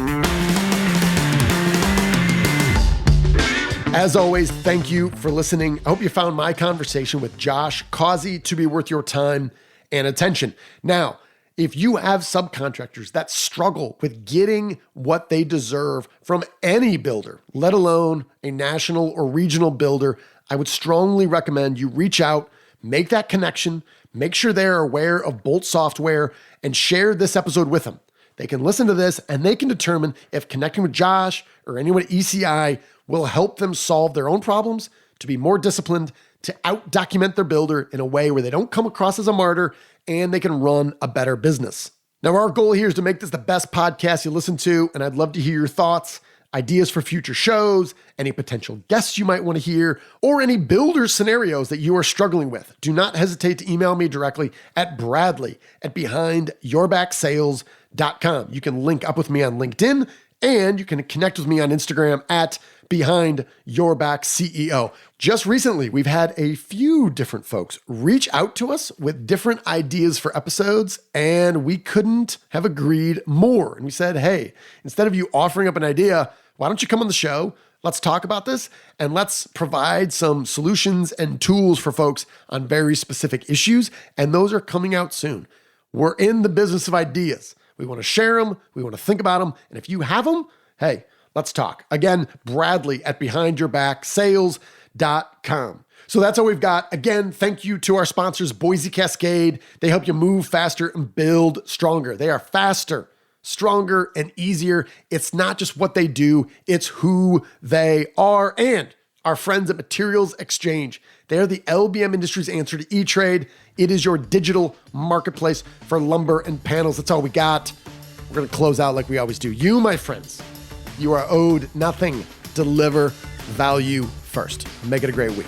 As always, thank you for listening. I hope you found my conversation with Josh Causey to be worth your time and attention. Now, if you have subcontractors that struggle with getting what they deserve from any builder, let alone a national or regional builder, I would strongly recommend you reach out, make that connection, make sure they're aware of Bolt software, and share this episode with them. They can listen to this and they can determine if connecting with Josh or anyone at ECI will help them solve their own problems, to be more disciplined, to out-document their builder in a way where they don't come across as a martyr and they can run a better business. Now, our goal here is to make this the best podcast you listen to, and I'd love to hear your thoughts, ideas for future shows, any potential guests you might want to hear, or any builder scenarios that you are struggling with. Do not hesitate to email me directly at bradley@behindyourbacksales.com. You can link up with me on LinkedIn, and you can connect with me on Instagram at BehindYourBackCEO. Just recently, we've had a few different folks reach out to us with different ideas for episodes, and we couldn't have agreed more. And we said, hey, instead of you offering up an idea, why don't you come on the show? Let's talk about this, and let's provide some solutions and tools for folks on very specific issues, and those are coming out soon. We're in the business of ideas. We want to share them. We want to think about them. And if you have them, hey, let's talk. Again, Bradley at BehindYourBackSales.com. So that's all we've got. Again, thank you to our sponsors, Boise Cascade. They help you move faster and build stronger. They are faster, stronger, and easier. It's not just what they do, it's who they are. And our friends at Materials Exchange. They are the LBM Industries answer to E-Trade. It is your digital marketplace for lumber and panels. That's all we got. We're going to close out like we always do. You, my friends, you are owed nothing. Deliver value first. Make it a great week.